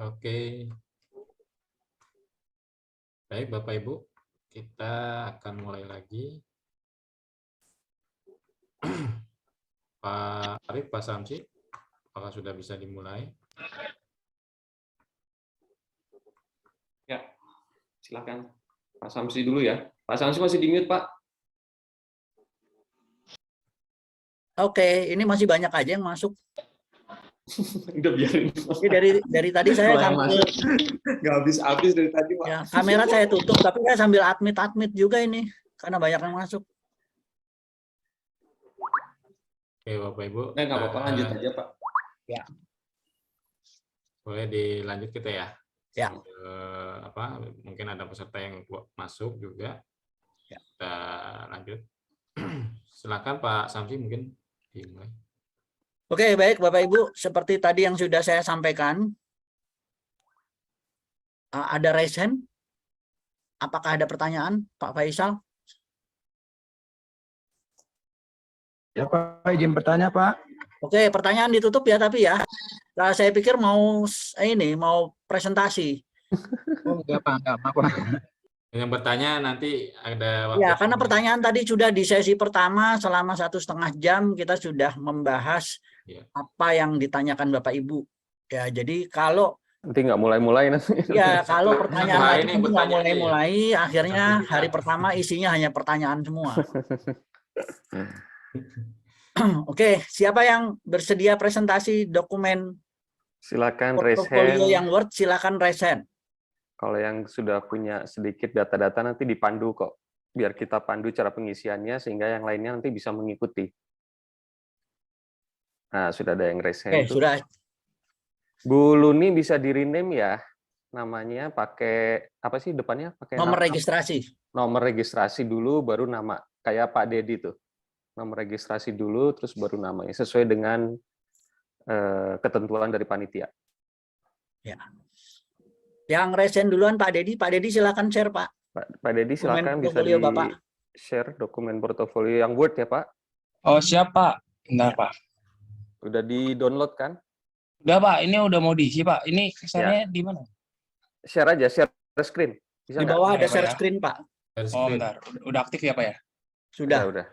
Oke, baik Bapak Ibu, kita akan mulai lagi. Pak Arif, Pak Samsi, apakah sudah bisa dimulai? Ya, silakan Pak Samsi dulu ya. Pak Samsi masih di mute, Pak. Oke, ini masih banyak aja yang masuk. Udah biarin. Jadi dari tadi saya sambil nggak habis-habis dari tadi, Pak. ya, kamera saya tutup, tapi saya sambil admit juga ini karena banyak yang masuk. Oke Bapak Ibu. Nggak apa-apa, lanjut aja, Pak. Ya. Boleh dilanjut kita ya? Ya. Mungkin ada peserta yang masuk juga. Ya. Kita lanjut. Silakan Pak Samsi mungkin dimulai. Oke, baik Bapak Ibu, seperti tadi yang sudah saya sampaikan, ada raise hand. Apakah ada pertanyaan, Pak Faisal? Ya Pak, izin bertanya Pak. Oke, pertanyaan ditutup ya, tapi ya. Nah, saya pikir mau presentasi. Oh enggak Pak, enggak apa-apa. Yang bertanya nanti ada waktu. Ya, karena pertanyaan tadi sudah di sesi pertama selama 1,5 jam kita sudah membahas apa yang ditanyakan Bapak Ibu. Ya, jadi kalau Nanti nggak mulai-mulai nanti. ya kalau pertanyaan tadi nggak mulai-mulai, akhirnya Satu hari pertama isinya hanya pertanyaan semua. Oke, siapa yang bersedia presentasi dokumen Silakan raise portofolio hand. yang Word? Silakan raise hand. Kalau yang sudah punya sedikit data-data nanti dipandu kok. Biar kita pandu cara pengisiannya sehingga yang lainnya nanti bisa mengikuti. Nah, sudah ada yang raise hand. Oke, sudah. Bu Luni bisa di-rename ya. Namanya pakai apa sih depannya? Pakai Nomor registrasi. Nomor registrasi dulu baru nama. Kayak Pak Dedi tuh. Nomor registrasi dulu terus baru namanya sesuai dengan ketentuan dari panitia. Ya. Yang raise hand duluan Pak Dedi. Pak Dedi silakan share Pak. Pak Dedi silakan bisa di-share dokumen portofolio yang Word ya Pak. Oh siap Pak. Bentar Pak. Udah di-download kan? Udah Pak, ini udah mau diisi Pak. Ini kesannya di mana? Share aja, share screen. Bisa di bawah ada share screen Pak. Oh bentar, udah aktif ya Pak ya? Sudah. Udah.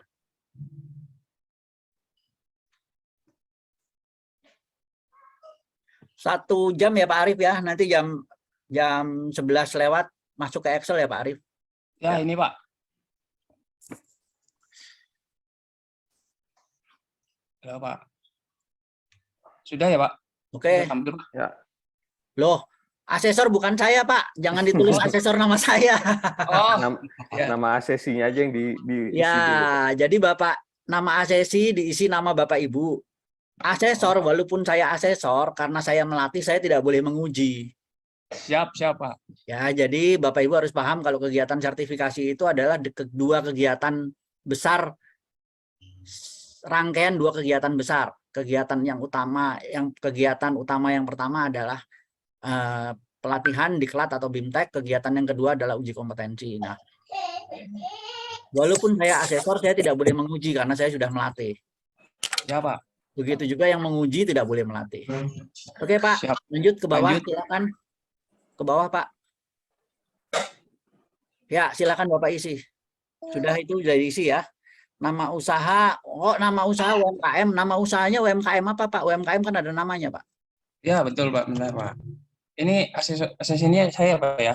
1 jam ya Pak Arif ya. Nanti jam 11 lewat masuk ke Excel ya Pak Arif. Ya, ini Pak. Ya Pak. Sudah ya Pak? Oke. Ya. Loh, asesor bukan saya Pak. Jangan ditulis asesor nama saya. Oh. Nama asesinya aja yang diisi ya, dulu. jadi Bapak nama asesi diisi nama Bapak Ibu. Asesor, walaupun saya asesor, karena saya melatih, saya tidak boleh menguji. Siap Pak. Ya, jadi Bapak Ibu harus paham kalau kegiatan sertifikasi itu adalah kedua kegiatan besar, rangkaian 2 kegiatan besar. Kegiatan utama yang pertama adalah pelatihan diklat atau BIMTEK. Kegiatan yang kedua adalah uji kompetensi. Nah, walaupun saya asesor, saya tidak boleh menguji karena saya sudah melatih. Ya Pak. Begitu juga yang menguji tidak boleh melatih. Oke Pak, siap. Lanjut ke bawah. Lanjut. Silakan. Ke bawah Pak. Ya, silakan Bapak isi. Sudah itu sudah diisi ya. Nama usaha, nama usaha UMKM, nama usahanya UMKM apa Pak? UMKM kan ada namanya Pak. Ya betul Pak, benar Pak. Ini asesinya saya Pak ya?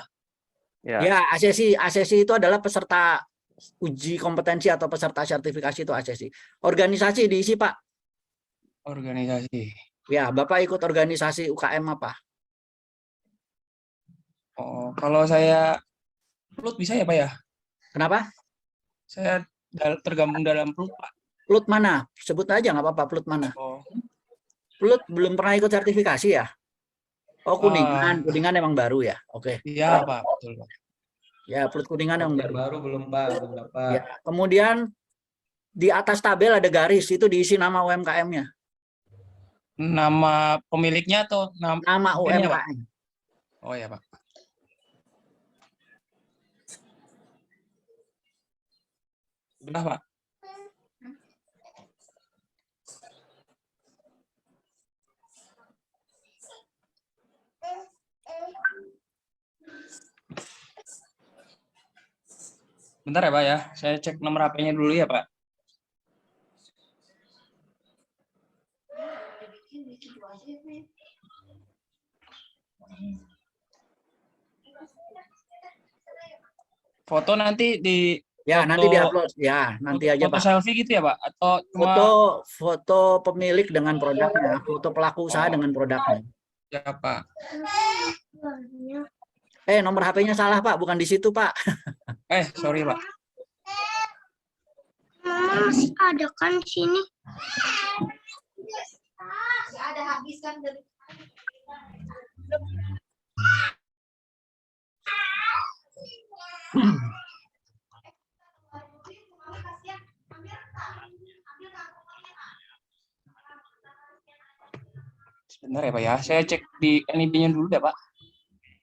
Ya, asesi itu adalah peserta uji kompetensi atau peserta sertifikasi itu asesi. Organisasi diisi Pak. Organisasi. Ya, Bapak ikut organisasi UKM apa? Oh, kalau saya Plut bisa ya Pak ya? Kenapa? Saya tergabung dalam Plut Pak. Plut mana? Sebut aja nggak apa-apa, Plut mana? Oh. Plut belum pernah ikut sertifikasi ya? Oh, Kuningan. Kuningan emang baru ya? Oke. Iya Pak, betul Pak. Ya, Plut Kuningan yang baru belum Pak, belum dapat. Ya. Kemudian di atas tabel ada garis, itu diisi nama UMKM-nya. Nama pemiliknya atau nama UMKM? Oh ya Pak. Sudah Pak. Bentar ya Pak ya, saya cek nomor HP-nya dulu ya Pak. Foto nanti di Ya, nanti foto diupload. Ya, nanti aja foto Pak. selfie gitu ya Pak? Atau cuma Foto pemilik dengan produknya, foto pelaku usaha dengan produknya. ya Pak? Nomor HP-nya salah Pak, bukan di situ Pak. Sorry Pak. Masih ada kan di sini? Ada habis kan dari Sebentar ya Pak ya, saya cek di NIB-nya dulu ya Pak.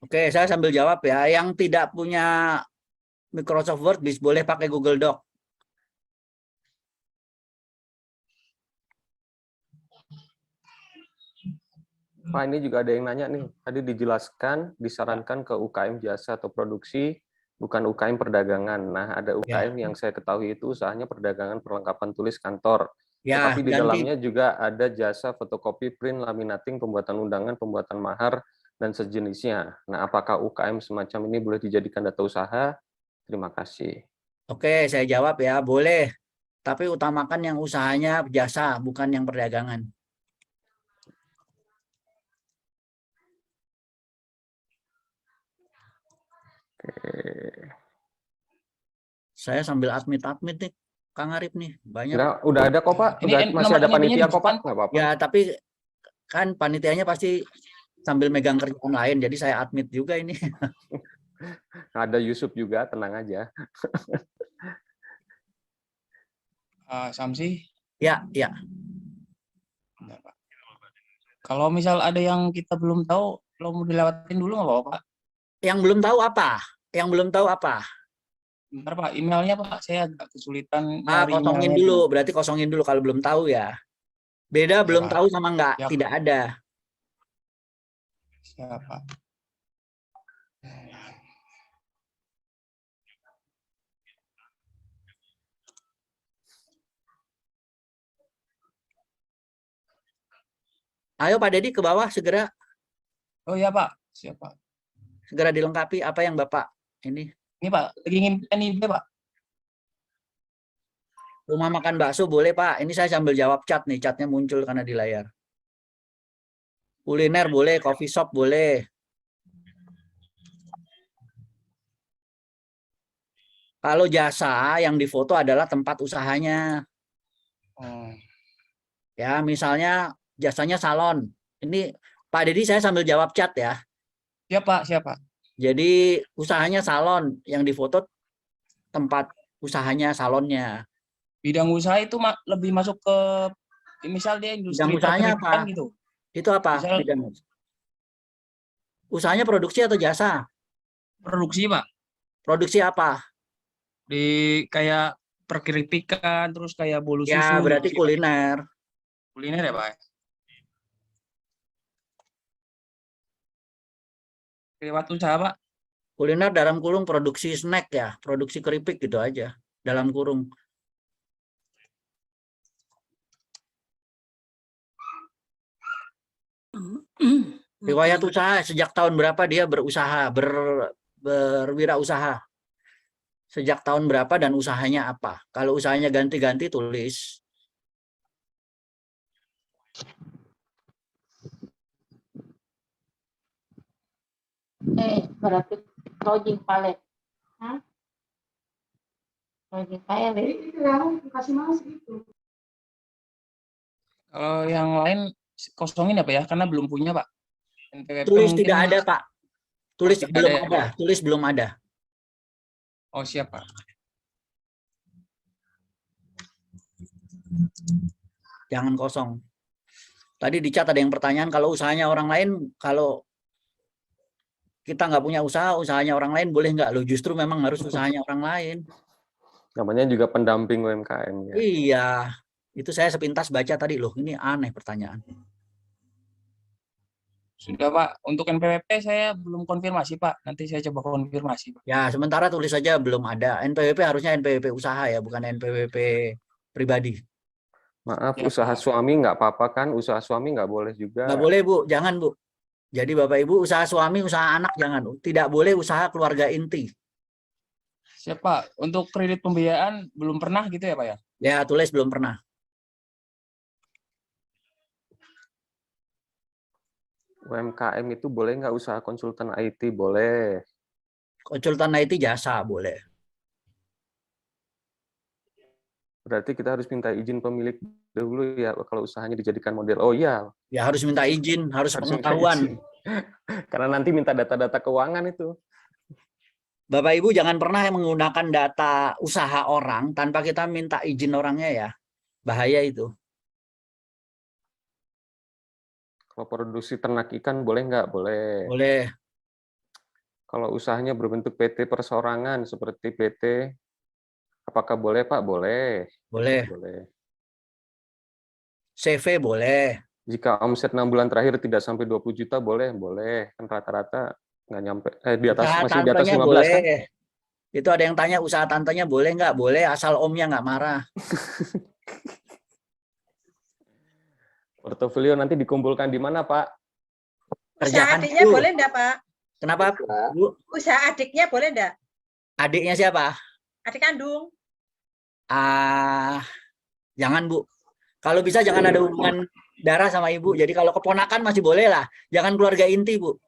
Oke, saya sambil jawab ya. Yang tidak punya Microsoft Word boleh pakai Google Doc. Pak, ini juga ada yang nanya nih. Tadi dijelaskan, disarankan ke UKM jasa atau produksi, bukan UKM perdagangan. Nah, ada UKM yang saya ketahui itu usahanya perdagangan perlengkapan tulis kantor. Ya, Tetapi di ganti. dalamnya juga ada jasa fotokopi, print, laminating, pembuatan undangan, pembuatan mahar, dan sejenisnya. Nah, apakah UKM semacam ini boleh dijadikan data usaha? Terima kasih. Oke, saya jawab ya, boleh. Tapi utamakan yang usahanya jasa, bukan yang perdagangan. Saya sambil admit nih, Kang Arif nih, banyak. Enggak, udah ada kok Pak. Ini Masih ada nomor panitia NIB-nya kok Pak. Nggak apa-apa. Ya, tapi kan panitianya pasti sambil megang kerjaan lain, jadi saya admit juga ini. Ada Yusuf juga, tenang aja. Samsi, Ya. bentar, Pak. Kalau misal ada yang kita belum tahu, kalau mau dilewatin dulu nggak apa-apa Pak? Yang belum tahu apa? Yang belum tahu apa? Bentar Pak, emailnya Pak, saya agak kesulitan nyari Kosongin emailnya dulu, berarti kosongin dulu kalau belum tahu ya. Beda belum Pak. tahu sama enggak, Ya, tidak ada. Siapa? Ayo Pak Dedi ke bawah segera Oh iya Pak, siapa? segera dilengkapi apa yang Bapak ini. Ini Pak, lagi ngimpin ini Pak. Rumah makan bakso boleh Pak. Ini saya sambil jawab chat nih, chatnya muncul karena di layar. Kuliner boleh, coffee shop boleh. Kalau jasa yang difoto adalah tempat usahanya. Ya, misalnya jasanya salon. Ini Pak Dedi saya sambil jawab chat ya. Siapa? Jadi usahanya salon, yang difoto tempat usahanya salonnya. Bidang usaha itu lebih masuk ke misal dia industri Bidang usahanya perkritikan apa? gitu. Itu apa? Misal, bidang usahanya produksi atau jasa? produksi Pak. Produksi apa? Di kayak perkritikan, terus kayak bolu susu. Ya, berarti gitu. kuliner. Kuliner ya Pak. Lewat usaha Pak. Kuliner dalam kurung produksi snack ya, produksi keripik gitu aja, dalam kurung. Riwayat usaha sejak tahun berapa dia berusaha, berwirausaha? Sejak tahun berapa dan usahanya apa? Kalau usahanya ganti-ganti tulis. berarti login palet. Hah? Login palet. Kasih mas gitu. Kalau yang lain kosongin ya Pak ya, karena belum punya Pak. NPWP Tulis mungkin tidak ada Pak. Tulis tidak belum ada ya, ada. Pak? Tulis belum ada. Oh siap Pak. Jangan kosong. Tadi di chat ada yang pertanyaan kalau usahanya orang lain, kalau kita nggak punya usaha, usahanya orang lain boleh nggak? Loh, justru memang harus usahanya orang lain. Namanya juga pendamping UMKM ya. Iya, itu saya sepintas baca tadi loh. Ini aneh pertanyaan. Sudah Pak, untuk NPWP saya belum konfirmasi Pak. Nanti saya coba konfirmasi Pak. Ya, sementara tulis saja belum ada. NPWP harusnya NPWP usaha ya, bukan NPWP pribadi. Maaf, Ya, usaha Pak. suami nggak apa-apa kan? Usaha suami nggak boleh juga. Nggak boleh Bu, jangan Bu. Jadi Bapak Ibu usaha suami, usaha anak jangan. Tidak boleh usaha keluarga inti. Siap Pak, untuk kredit pembiayaan belum pernah gitu ya Pak ya? Ya, tulis belum pernah. UMKM itu boleh nggak usaha konsultan IT? Boleh. Konsultan IT jasa boleh. Berarti kita harus minta izin pemilik dahulu ya kalau usahanya dijadikan model. Oh iya, Ya harus minta izin, harus harus minta pengetahuan. izin. Karena nanti minta data-data keuangan itu. Bapak Ibu jangan pernah menggunakan data usaha orang tanpa kita minta izin orangnya ya. Bahaya itu. Kalau produksi ternak ikan boleh nggak? Boleh. Boleh. Kalau usahanya berbentuk PT perseorangan seperti PT, apakah boleh Pak? Boleh. Boleh. Boleh. CV boleh. Jika omset 6 bulan terakhir tidak sampai 20 juta, boleh. Boleh. Kan rata-rata nggak nyampe, di atas, Usaha masih di atas tantenya 15 boleh. kan? Itu ada yang tanya usaha tantenya boleh nggak? Boleh asal omnya nggak marah. Portofolio nanti dikumpulkan di mana Pak? Usaha Kerjakan adiknya dulu. boleh enggak, Pak? Kenapa Bu? Usaha adiknya boleh enggak? Adiknya siapa? Adik kandung. Jangan Bu. Kalau bisa jangan ada hubungan darah sama ibu. Jadi kalau keponakan masih boleh lah. Jangan keluarga inti Bu.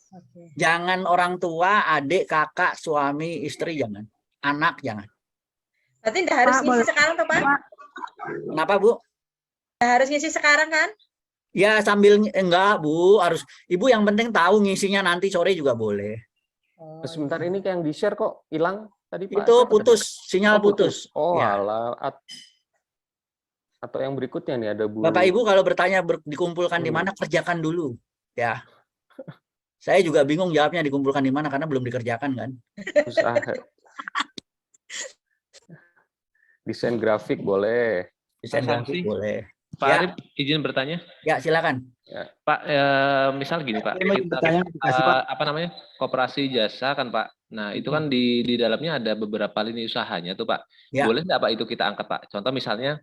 Oke. Jangan orang tua, adik, kakak, suami, istri jangan. Anak jangan. Berarti enggak harus Pak, ngisi boleh. sekarang tuh, Pak? Kenapa Bu? Enggak harus ngisi sekarang kan? Ya sambil enggak Bu, harus ibu yang penting tahu ngisinya nanti sore juga boleh. Oh, Sebentar ini kayak yang di-share kok hilang tadi Pak. Itu Siapa putus, tadi? sinyal Oh, putus. Oh, Ya. alah. Atau yang berikutnya nih ada Bu. Bapak Ibu kalau bertanya dikumpulkan di mana, kerjakan dulu. Ya. Saya juga bingung jawabnya dikumpulkan di mana karena belum dikerjakan kan. Usaha. Desain grafik boleh. Desain Pak grafik Samsi. boleh. Pak Ya. Arif, izin bertanya. Ya, silakan. Pak, misal gini Pak, Saya mau kita bertanya, dikasih, Pak. apa namanya, koperasi jasa kan Pak. Nah itu kan di dalamnya ada beberapa lini usahanya tuh Pak. Ya. Boleh nggak Pak itu kita angkat Pak? Contoh misalnya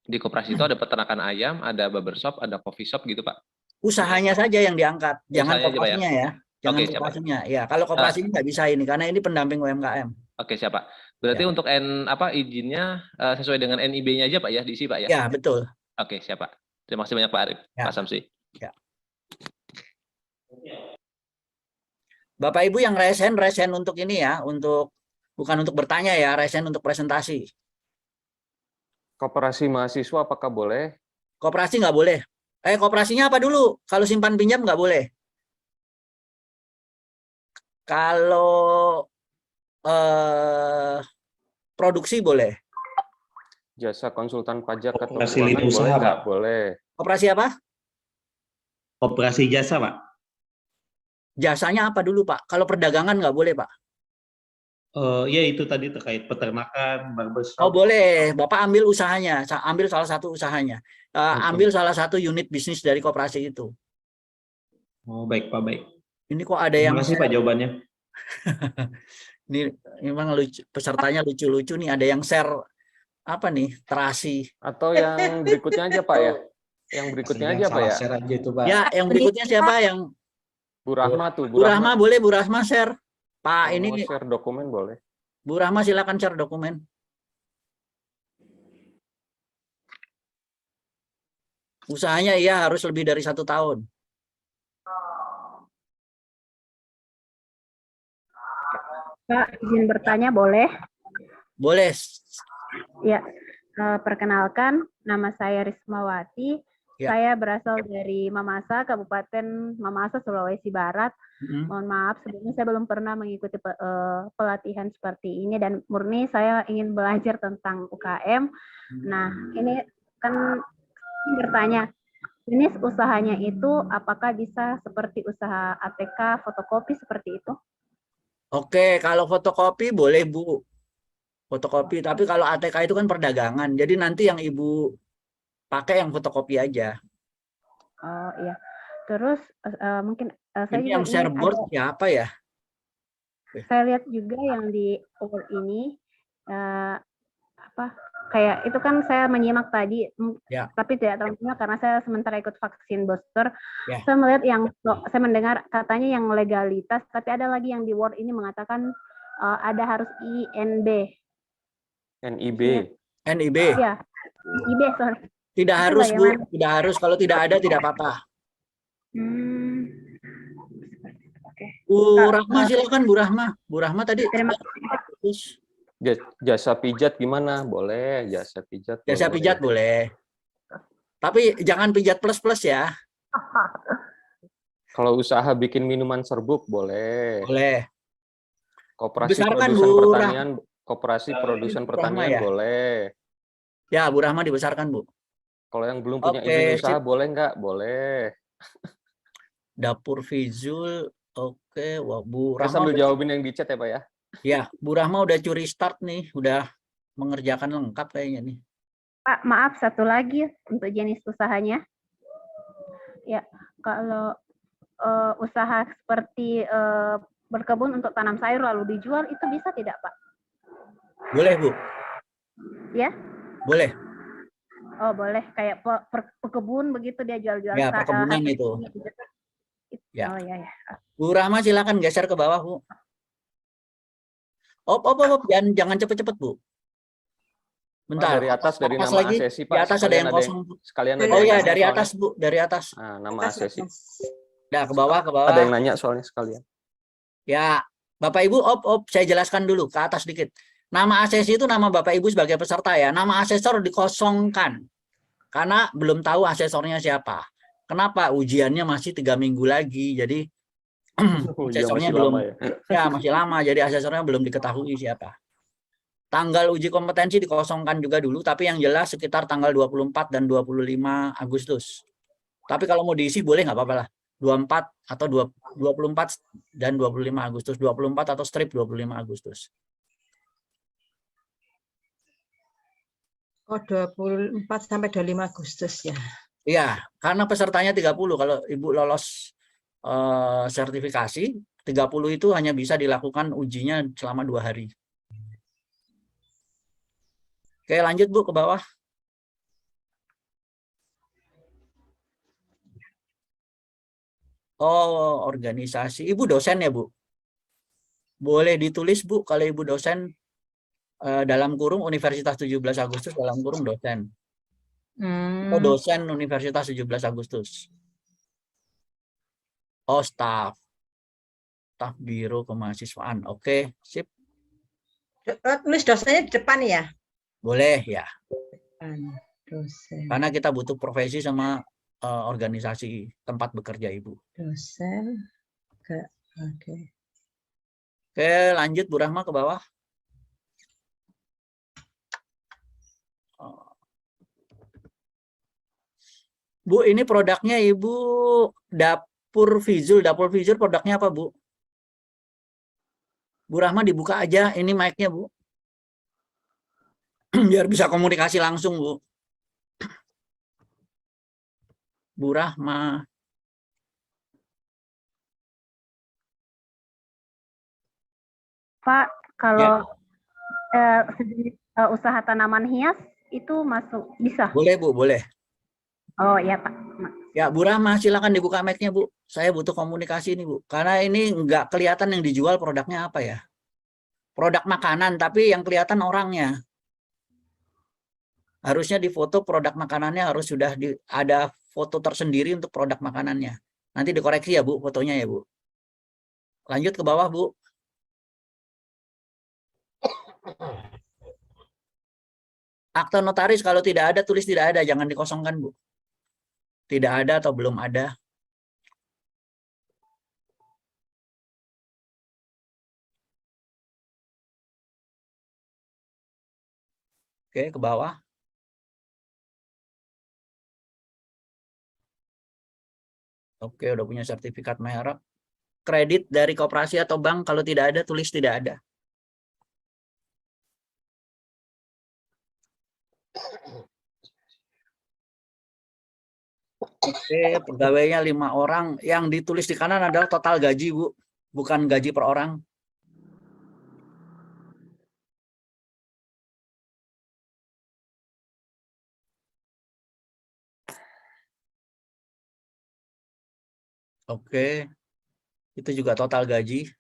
di koperasi itu ada peternakan ayam, ada barbershop, ada coffee shop gitu Pak. Usahanya saja yang diangkat, jangan Usahanya aja, Pak, ya? koperasinya ya. Jangan Oke, siap, Pak. koperasinya. Ya, kalau koperasi ini nggak bisa ini karena ini pendamping UMKM. Oke siapa? Berarti Ya. untuk izinnya sesuai dengan NIB-nya aja Pak ya, diisi Pak ya? Ya, betul. Oke siapa? Terima kasih banyak Pak Arif, Ya. Pak Samsi. Bapak Ibu yang resen untuk ini ya, bukan untuk bertanya ya, resen untuk presentasi. Koperasi mahasiswa apakah boleh? Koperasi nggak boleh. Koperasinya apa dulu? Kalau simpan pinjam nggak boleh. Kalau produksi boleh. Jasa konsultan pajak atau Koperasi keuangan lini usaha, boleh nggak? Pak. Boleh. Koperasi apa? Koperasi jasa, Pak. Jasanya apa dulu Pak? Kalau perdagangan nggak boleh Pak. Ya itu tadi terkait peternakan, barbershop. Oh boleh, Bapak ambil usahanya, ambil salah satu usahanya, ambil salah satu unit bisnis dari koperasi itu. Oh baik Pak, baik. Ini kok ada yang Terima kasih Pak jawabannya. ini memang lucu, pesertanya lucu-lucu nih, ada yang share apa nih, terasi. Atau yang berikutnya aja Pak ya? Yang berikutnya aja Pak ya? Share aja itu Pak. Ya, yang berikutnya siapa yang Bu Rahma tuh. Bu Rahma boleh, Bu Rahma share. Pak Kalau ini mau share dokumen boleh. Bu Rahma silakan share dokumen. Usahanya iya harus lebih dari 1 tahun. Pak, izin bertanya boleh? Boleh. Ya, perkenalkan nama saya Rismawati. Ya. Saya berasal dari Mamasa, Kabupaten Mamasa, Sulawesi Barat. Mohon maaf, sebelumnya saya belum pernah mengikuti pelatihan seperti ini dan murni saya ingin belajar tentang UKM. Nah, ini kan bertanya, jenis usahanya itu apakah bisa seperti usaha ATK, fotokopi seperti itu? Oke, kalau fotokopi boleh Bu. Fotokopi, tapi kalau ATK itu kan perdagangan. Jadi nanti yang Ibu pakai yang fotokopi aja. Oh iya. Terus mungkin saya Ini juga yang ini share board ada, siapa ya? saya lihat juga yang di Word ini apa kayak itu kan saya menyimak tadi, Ya. tapi tidak terlalu banyak karena saya sementara ikut vaksin booster. Ya. Saya melihat saya mendengar katanya yang legalitas, tapi ada lagi yang di Word ini mengatakan ada harus INB. NIB. NIB. Ya, IB sorry. Tidak Itu harus, Bu. bagaimana? Tidak harus. Kalau tidak ada, tidak apa-apa. Oke. Bu Rahma, silakan Bu Rahma. Bu Rahma tadi. Terima kasih. Jasa pijat gimana? Boleh, jasa pijat. Jasa boleh. pijat boleh. Tapi jangan pijat plus-plus ya. Kalau usaha bikin minuman serbuk boleh. Boleh. Koperasi Besarkan, produsen Bu pertanian, koperasi produsen Rahma pertanian ya? boleh. Ya, Bu Rahma dibesarkan, Bu. Kalau yang belum punya Oke, izin usaha sip. boleh nggak? Boleh. Dapur Visual, oke. Wah, Bu Saya Rahma sambil udah, jawabin yang di chat ya Pak ya. ya, Bu Rahma udah curi start nih, udah mengerjakan lengkap kayaknya nih. Pak, maaf satu lagi untuk jenis usahanya. Ya, kalau usaha seperti berkebun untuk tanam sayur lalu dijual itu bisa tidak, Pak? Boleh, Bu. Ya? Boleh. Oh, boleh. Kayak pekebun begitu dia jual-jual. Ya, perkebunan itu. Ya. Oh, ya. Bu Rahma silakan geser ke bawah, Bu. Op. Jangan cepet-cepet, Bu. Bentar. Dari atas, dari nama lagi. asesi, Di Pak. atas ada yang kosong. Sekalian Oh ya, yang dari nanya atas, Bu. Dari atas. Nah, nama asesi. Nah, ke bawah. Ada yang nanya soalnya sekalian. Ya, Bapak Ibu, saya jelaskan dulu ke atas dikit. Nama asesi itu nama Bapak Ibu sebagai peserta ya. Nama asesor dikosongkan. Karena belum tahu asesornya siapa. Kenapa? Ujiannya masih 3 minggu lagi. Jadi, asesornya belum. Ya, masih lama. Jadi, asesornya belum diketahui siapa. Tanggal uji kompetensi dikosongkan juga dulu. Tapi yang jelas sekitar tanggal 24 dan 25 Agustus. Tapi kalau mau diisi boleh nggak apa-apa lah. 24 atau 24 dan 25 Agustus. 24 atau strip 25 Agustus. Oh, 24 sampai 25 Agustus ya. Iya, karena pesertanya 30. Kalau Ibu lolos sertifikasi, 30 itu hanya bisa dilakukan ujinya selama 2 hari. Oke, lanjut Bu ke bawah. Oh, organisasi. Ibu dosen ya, Bu? Boleh ditulis, Bu, kalau Ibu dosen dalam kurung Universitas 17 Agustus dalam kurung dosen. Oh, dosen Universitas 17 Agustus. Oh, staf biro kemahasiswaan. Oke, sip. Tulis dosennya di depan ya? Boleh ya. Dosen. Karena kita butuh profesi sama organisasi tempat bekerja Ibu. Dosen. Oke. Oke, lanjut Bu Rahma ke bawah. Bu, ini produknya Ibu Dapur Visual. Dapur Visual produknya apa, Bu? Bu Rahma dibuka aja ini mic-nya, Bu. Biar bisa komunikasi langsung, Bu. Bu Rahma. Pak, kalau usaha tanaman hias itu masuk bisa? Boleh, Bu, boleh. Oh ya Pak. Ya, Bu Rahma, silakan dibuka mic-nya, Bu. Saya butuh komunikasi ini, Bu. Karena ini nggak kelihatan yang dijual produknya apa ya. Produk makanan, tapi yang kelihatan orangnya. Harusnya di foto produk makanannya harus sudah ada foto tersendiri untuk produk makanannya. Nanti dikoreksi ya, Bu, fotonya ya, Bu. Lanjut ke bawah, Bu. Akta notaris kalau tidak ada, tulis tidak ada. Jangan dikosongkan, Bu. Tidak ada atau belum ada. Oke, ke bawah. Oke, udah punya sertifikat merek. Kredit dari koperasi atau bank, kalau tidak ada, tulis tidak ada. Oke, pegawainya 5 orang. Yang ditulis di kanan adalah total gaji, Bu. Bukan gaji per orang. Oke, itu juga total gaji.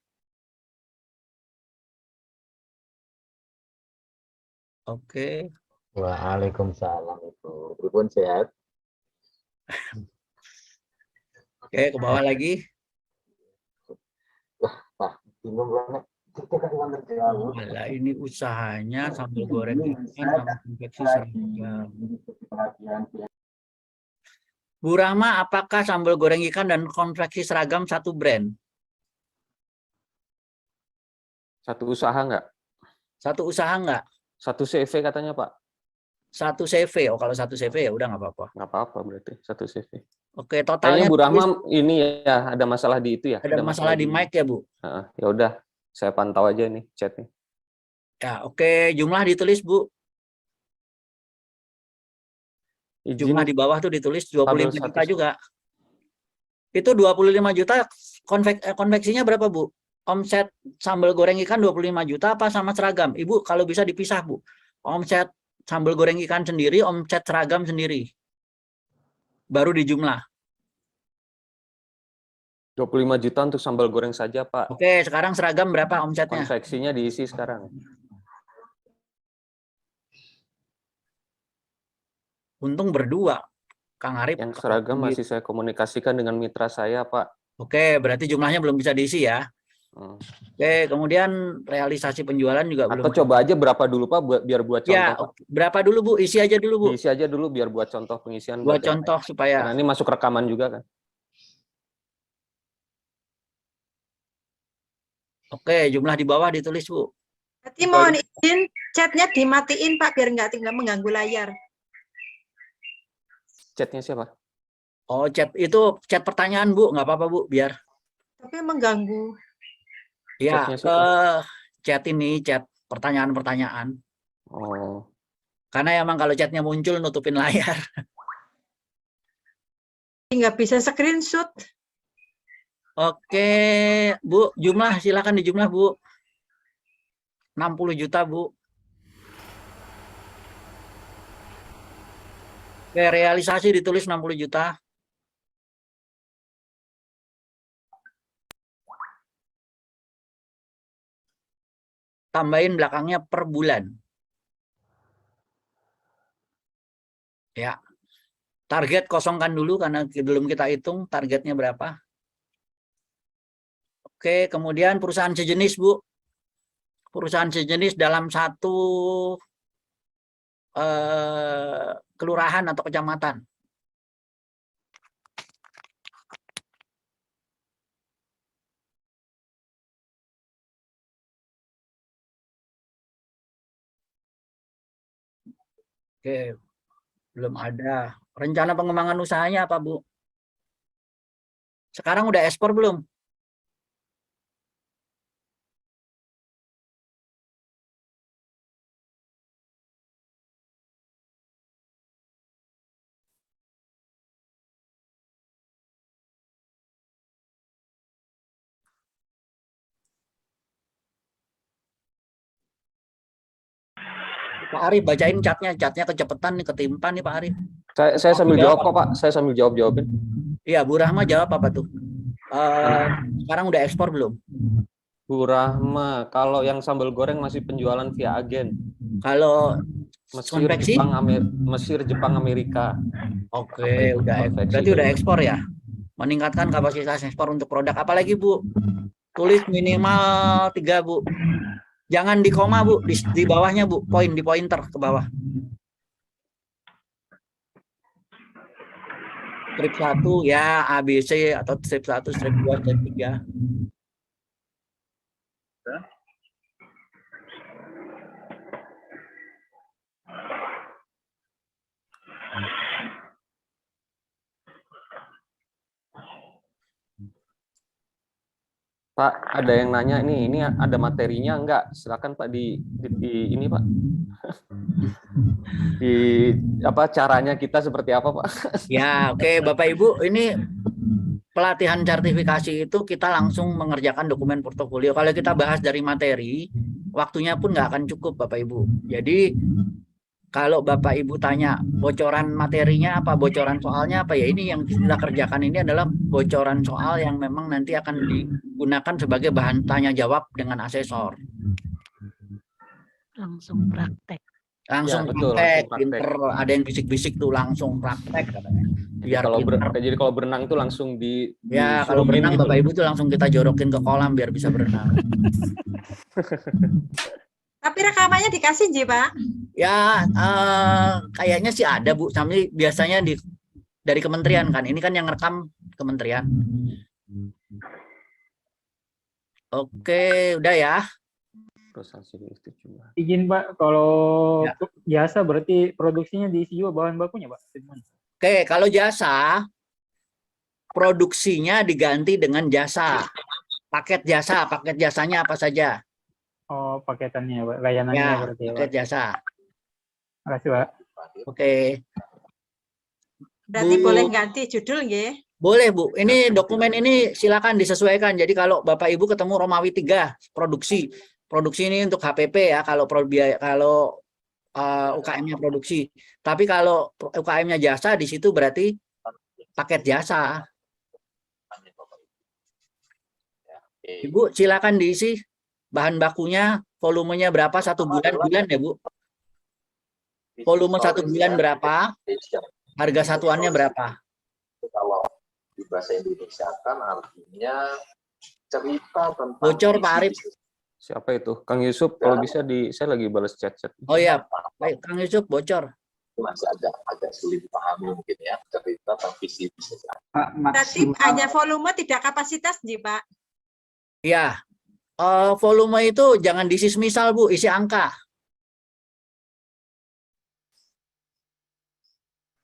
Oke, Waalaikumsalam Ibu. Ibu pun sehat. oke, ke bawah lagi. Pak, bingung banget. Kita kan uang terjauh. Alah, ini usahanya sambal goreng ikan sama konveksi seragam. Bu Rahma, apakah sambal goreng ikan dan konveksi seragam satu brand? Satu usaha nggak? Satu usaha nggak? Satu CV katanya Pak. Satu CV. Oh, kalau satu CV ya udah nggak apa-apa. Nggak apa-apa berarti satu CV. Oke, totalnya Kayaknya Bu Rahma tulis- ini ya ada masalah di itu ya. ada masalah di mic ya, Bu? Ya udah, saya pantau aja nih chatnya. Ya, oke, jumlah ditulis, Bu. Izin Jumlah di bawah tuh ditulis 25 tabel juta satu. juga. Itu 25 juta konveksinya berapa, Bu? Omset sambal goreng ikan 25 juta apa sama seragam? Ibu kalau bisa dipisah, Bu. Omset sambal goreng ikan sendiri, omset seragam sendiri. Baru dijumlah. 25 juta untuk sambal goreng saja, Pak. Oke, sekarang seragam berapa omsetnya? Konveksinya diisi sekarang. Untung berdua. Kang Arif. Yang seragam masih saya komunikasikan dengan mitra saya, Pak. Oke, berarti jumlahnya belum bisa diisi ya. Oke, kemudian realisasi penjualan juga belum. Atau coba aja berapa dulu, Pak, biar buat contoh, Ya, Pak. berapa dulu, Bu? Isi aja dulu, Bu. Diisi aja dulu biar buat contoh pengisian. Buat contoh supaya. Karena ini masuk rekaman juga kan. Oke, jumlah di bawah ditulis, Bu. Berarti mohon izin chatnya dimatiin Pak biar nggak tinggal mengganggu layar. Chatnya siapa? Oh, chat itu chat pertanyaan, Bu. Nggak apa-apa, Bu, biar. Tapi mengganggu. Ya, Chatnya ke siapa? chat ini, chat pertanyaan-pertanyaan. Oh. Karena emang kalau chatnya muncul nutupin layar. Nggak bisa screenshot. Oke, Bu, jumlah silakan dijumlah, Bu. 60 juta, Bu. Oke, realisasi ditulis 60 juta. Tambahin belakangnya per bulan. Ya. Target kosongkan dulu karena belum kita hitung targetnya berapa. Oke, kemudian perusahaan sejenis, Bu. Perusahaan sejenis dalam satu kelurahan atau kecamatan. Oke, belum ada. Rencana pengembangan usahanya apa, Bu? Sekarang udah ekspor belum? Pak Arif, bacain catnya kecepatan nih, ketimpan nih Pak Arif. Saya sambil jawab kok, Pak. Saya sambil jawabin. Iya, Bu Rahma jawab apa tuh? Sekarang udah ekspor belum? Bu Rahma, kalau yang sambal goreng masih penjualan via agen. Kalau Mesir, konveksi? Mesir, Jepang, Amerika. Oke, udah berarti udah ekspor ya. Meningkatkan kapasitas ekspor untuk produk. Apalagi, Bu? Tulis minimal 3, Bu. Jangan di koma, Bu. Di bawahnya, Bu. Di pointer ke bawah. Strip 1 ya ABC atau strip 1, strip 2, strip 3. Pak, ada yang nanya ini ada materinya enggak? Silakan Pak di ini Pak. Di apa caranya kita seperti apa, Pak? Ya, oke Bapak Ibu, ini pelatihan sertifikasi itu kita langsung mengerjakan dokumen portofolio. Kalau kita bahas dari materi, waktunya pun nggak akan cukup Bapak Ibu. Jadi kalau Bapak Ibu tanya bocoran materinya apa, bocoran soalnya apa, ya ini yang kita kerjakan ini adalah bocoran soal yang memang nanti akan digunakan sebagai bahan tanya jawab dengan asesor. Langsung praktek. Langsung Ya, betul, praktek, langsung praktek. pinter, ada yang bisik-bisik tuh langsung praktek katanya. Biar pinter. Jadi kalau berenang tuh langsung Ya, kalau disurumin berenang gitu. Bapak Ibu tuh langsung kita jorokin ke kolam biar bisa berenang. Tapi rekamannya dikasih, Ji, Pak? Ya, kayaknya sih ada Bu, tapi biasanya dari kementerian kan. Ini kan yang rekam kementerian. Oke, udah ya. Izin Pak, kalau Ya. jasa berarti produksinya diisi juga bahan bakunya Pak? Oke, kalau jasa, produksinya diganti dengan jasa. Paket jasanya apa saja? Oh, paketannya Pak, layanannya Ya, berarti ya Pak. paket jasa. Makasih Pak. Oke. Berarti Bu. boleh ganti judul, nggih? Boleh Bu, ini dokumen ini silakan disesuaikan. Jadi kalau Bapak Ibu ketemu Romawi 3 produksi ini untuk HPP ya, kalau UKM-nya produksi. Tapi kalau UKM-nya jasa di situ berarti paket jasa. Ibu silakan diisi bahan bakunya, volumenya berapa 1 bulan ya Bu? Volume 1 bulan berapa? Harga satuannya berapa? Kalau di bahasa Indonesia kan artinya cerita tentang Bocor Pak Arif. Siapa itu? Kang Yusuf, kalau bisa saya lagi balas chat-chat. Oh iya, baik Kang Yusuf bocor. masih agak sulit dipahami mungkin ya, cerita tentang visi bisnis. Berarti hanya volume tidak kapasitas, Ji, Pak? Ya, volume itu jangan diisi misal Bu, isi angka.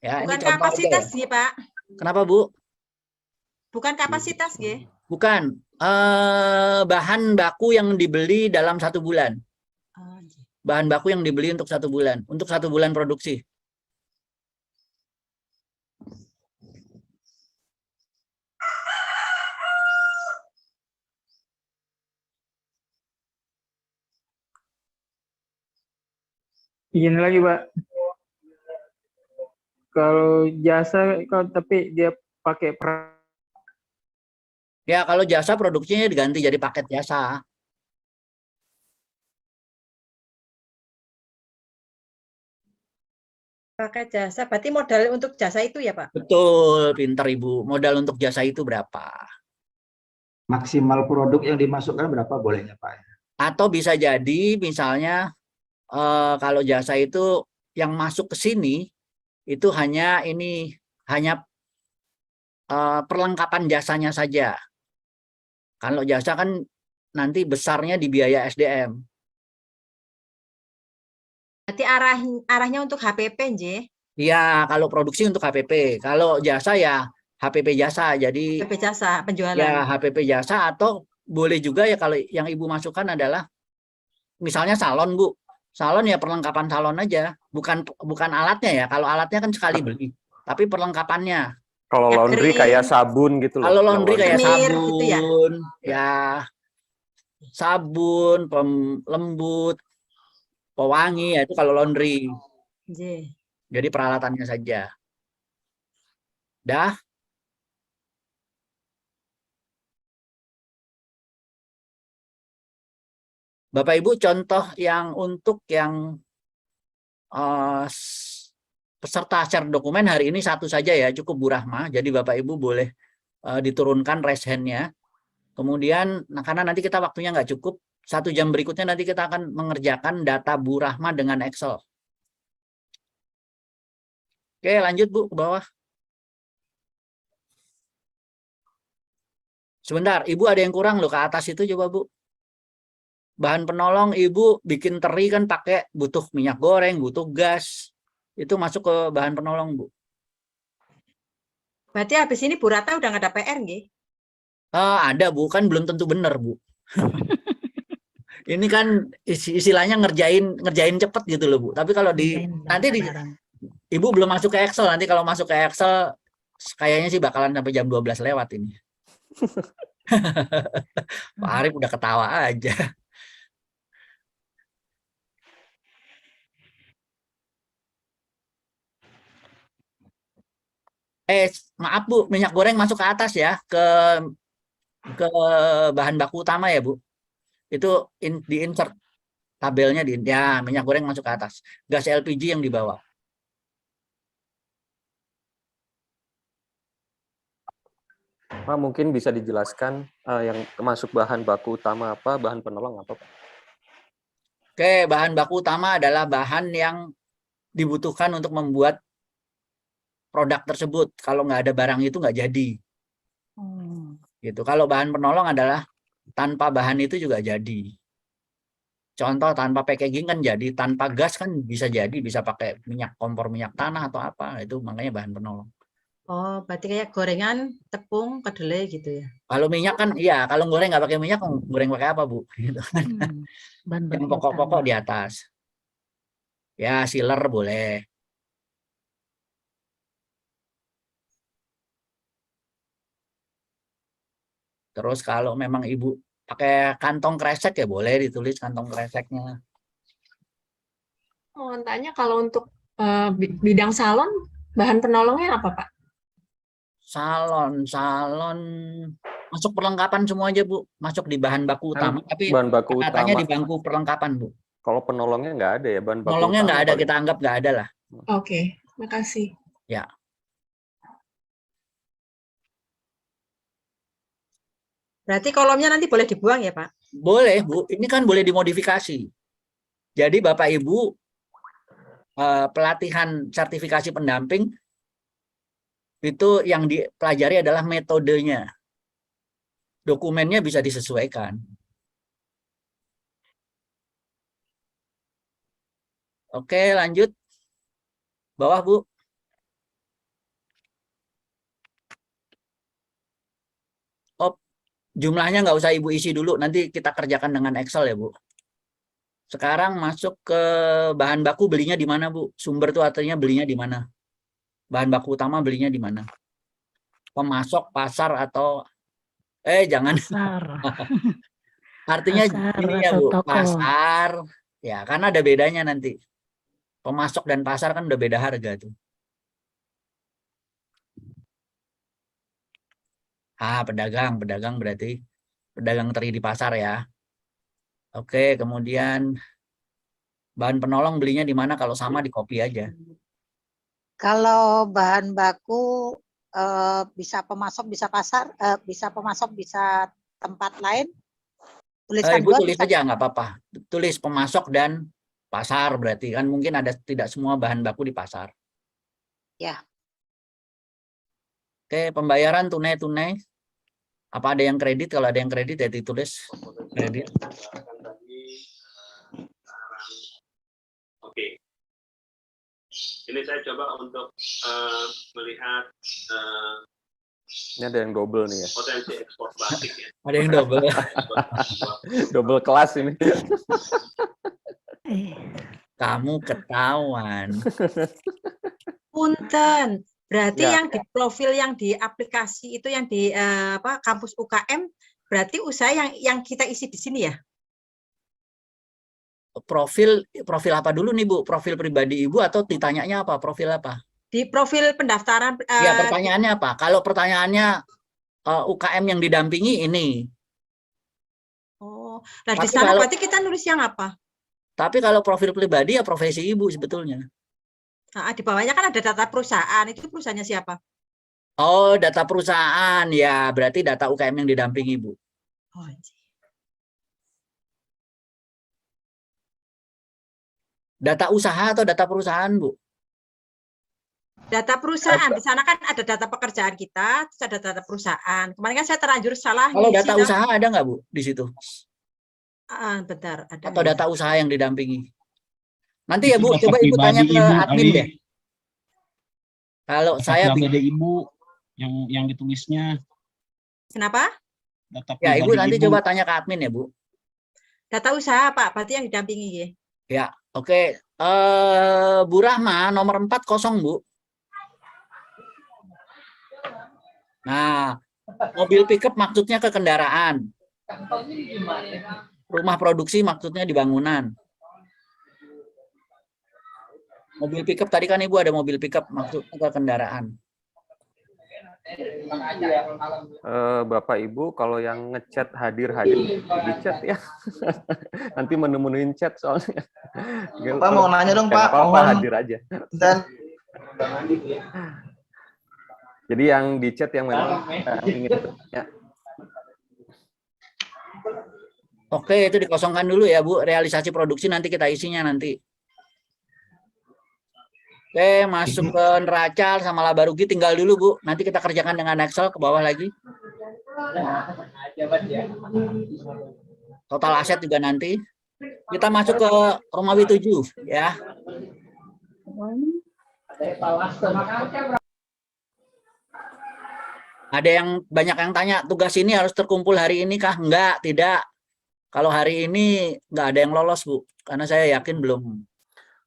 Ya, Bukan ini contoh kapasitas, aja ya. Ji, Pak? Kenapa Bu? Bukan kapasitas, Ji? Bukan, bahan baku yang dibeli dalam 1 bulan. Bahan baku yang dibeli untuk 1 bulan, untuk 1 bulan produksi. Izin lagi Pak. Kalau jasa, tapi dia pakai Ya, kalau jasa produksinya diganti jadi paket jasa. Pakai jasa, berarti modal untuk jasa itu ya Pak? Betul, pinter Ibu. Modal untuk jasa itu berapa? Maksimal produk yang dimasukkan berapa bolehnya Pak? Atau bisa jadi misalnya kalau jasa itu yang masuk ke sini itu hanya perlengkapan jasanya saja. Kalau jasa kan nanti besarnya di biaya SDM. Berarti arahnya untuk HPP, Nj? Iya, kalau produksi untuk HPP. Kalau jasa ya HPP jasa. Jadi HPP jasa, penjualan. ya HPP jasa, atau boleh juga ya kalau yang Ibu masukkan adalah misalnya salon Bu. Salon ya perlengkapan salon aja, bukan alatnya ya. Kalau alatnya kan sekali beli, tapi perlengkapannya. Kalau laundry kayak sabun gitu loh. Kalau laundry kayak Semir, sabun, gitu ya sabun, pelembut, pewangi, ya itu kalau laundry. Jadi peralatannya saja. Dah. Bapak Ibu, contoh yang untuk yang peserta share dokumen hari ini 1 saja ya, cukup Bu Rahma. Jadi Bapak Ibu boleh diturunkan raise hand-nya. Kemudian, karena nanti kita waktunya nggak cukup, 1 jam berikutnya nanti kita akan mengerjakan data Bu Rahma dengan Excel. Oke, lanjut Bu ke bawah. Sebentar, Ibu ada yang kurang loh ke atas itu, coba Bu. Bahan penolong Ibu bikin teri kan pakai butuh minyak goreng, butuh gas. Itu masuk ke bahan penolong, Bu. Berarti habis ini Bu Rata udah nggak ada PR, nggih? Ada Bu, kan belum tentu benar Bu. Ini kan istilahnya ngerjain cepet gitu loh Bu. Tapi kalau nanti Ibu belum masuk ke Excel, nanti kalau masuk ke Excel kayaknya sih bakalan sampai jam 12 lewat ini. Pak Arif udah ketawa aja. Maaf Bu, minyak goreng masuk ke atas ya, ke bahan baku utama ya Bu. Itu di insert tabelnya ya, minyak goreng masuk ke atas. Gas LPG yang di bawah. Pak, mungkin bisa dijelaskan yang masuk bahan baku utama apa, bahan penolong apa, Pak? Oke, bahan baku utama adalah bahan yang dibutuhkan untuk membuat produk tersebut. Kalau nggak ada barang itu nggak jadi. Gitu. Kalau bahan penolong adalah tanpa bahan itu juga jadi. Contoh tanpa packaging kan jadi, tanpa gas kan bisa jadi, bisa pakai minyak kompor minyak tanah atau apa, itu makanya bahan penolong. Oh, berarti kayak gorengan, tepung, kedelai gitu ya? Kalau minyak kan, iya. Kalau goreng nggak pakai minyak, goreng pakai apa Bu? Gitu. Yang pokok-pokok di atas. Ya, sealer boleh. Terus kalau memang Ibu pakai kantong kresek ya boleh ditulis kantong kreseknya. Mau tanya kalau untuk bidang salon, bahan penolongnya apa Pak? Salon masuk perlengkapan semua aja Bu, masuk di bahan baku utama, tapi bahan baku katanya utama di bangku perlengkapan Bu. Kalau penolongnya nggak ada ya, bahan baku Penolongnya nggak ada, paling. kita anggap nggak ada lah. Oke, makasih. Ya. Berarti kolomnya nanti boleh dibuang ya Pak? Boleh Bu, ini kan boleh dimodifikasi. Jadi Bapak Ibu pelatihan sertifikasi pendamping itu yang dipelajari adalah metodenya. Dokumennya bisa disesuaikan. Oke, lanjut. Bawah, Bu. Oh, jumlahnya nggak usah Ibu isi dulu, nanti kita kerjakan dengan Excel ya, Bu. Sekarang masuk ke bahan baku, belinya di mana, Bu? Sumber itu artinya belinya di mana? Bahan baku utama belinya di mana? Pemasok, pasar, atau jangan. Pasar. Artinya Pasar ini ya atau Bu, toko. pasar. Ya, karena ada bedanya nanti. Pemasok dan pasar kan udah beda harga tuh. Pedagang berarti pedagang teri di pasar ya. Oke, kemudian bahan penolong belinya di mana? Kalau sama di copy aja. Kalau bahan baku bisa pemasok, bisa pasar, bisa pemasok, bisa tempat lain. Tuliskan Ibu dua, tulis bisa. aja nggak apa-apa. Tulis pemasok dan pasar berarti kan mungkin ada tidak semua bahan baku di pasar. Ya. Oke, pembayaran tunai-tunai. Apa ada yang kredit? Kalau ada yang kredit ya ditulis kredit. Oke. Ini saya coba untuk melihat ini ada yang double nih ya. Potensi ekspor batik ya. Ada yang double. Double kelas ini. Kamu ketahuan. Punten. Berarti Ya. yang di profil yang di aplikasi itu yang di kampus UKM berarti usaha yang kita isi di sini ya? Profil apa dulu nih Bu? Profil pribadi Ibu atau ditanyanya apa? Profil apa? Di profil pendaftaran. Ya pertanyaannya apa? Kalau pertanyaannya UKM yang didampingi ini. Oh, nah di Tapi sana kalau- berarti kita nulis yang apa? Tapi kalau profil pribadi ya profesi Ibu sebetulnya. Nah, di bawahnya kan ada data perusahaan. Itu perusahaannya siapa? Oh, data perusahaan ya, berarti data UKM yang didampingi Ibu. Oh, Data usaha atau data perusahaan Bu? data perusahaan. Di sana kan ada data pekerjaan kita, terus ada data perusahaan. Kemarin kan saya terlanjur salah. Kalau ngisi data dong. usaha ada nggak Bu di situ? Bentar, ada. Atau data usaha yang didampingi? Nanti ya Itu Bu, data coba Ibu tanya pribadi ke Ibu admin kali. deh. Kalau Data saya pribadi Ibu yang ditulisnya Kenapa? data ya pribadi Ibu nanti coba tanya ke admin ya Bu. Data usaha Pak, berarti yang didampingi ya. Ya, oke. Bu Rahma nomor 4 kosong, Bu. Nah, mobil pickup maksudnya ke kendaraan. Rumah produksi maksudnya di bangunan. Mobil pickup tadi kan Ibu ada mobil pickup maksudnya ke kendaraan. Bapak Ibu, kalau yang ngechat hadir di chat ya. Nanti menu-menuin chat soalnya. Pak mau nanya dong Pak, Apa mohon hadir aja. dan Jadi yang di chat yang memang ingin bertanya. Oke, itu dikosongkan dulu ya Bu. Realisasi produksi nanti kita isinya nanti. Oke, masuk ke neraca sama laba rugi tinggal dulu Bu. Nanti kita kerjakan dengan Excel ke bawah lagi. Total aset juga nanti. Kita masuk ke Romawi 7 ya. Ada yang banyak yang tanya, tugas ini harus terkumpul hari ini kah? Enggak, tidak. Kalau hari ini nggak ada yang lolos Bu, karena saya yakin belum.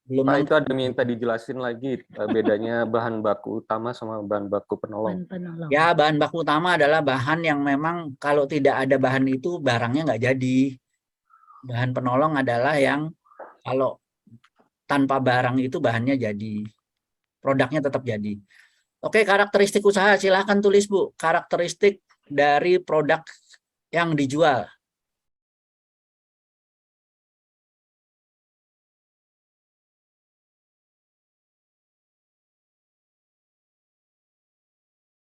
Pak, itu ada minta dijelasin lagi bedanya bahan baku utama sama bahan baku penolong. Ya, bahan baku utama adalah bahan yang memang kalau tidak ada bahan itu barangnya nggak jadi. Bahan penolong adalah yang kalau tanpa barang itu bahannya jadi. Produknya tetap jadi. Oke, karakteristik usaha silahkan tulis Bu. Karakteristik dari produk yang dijual.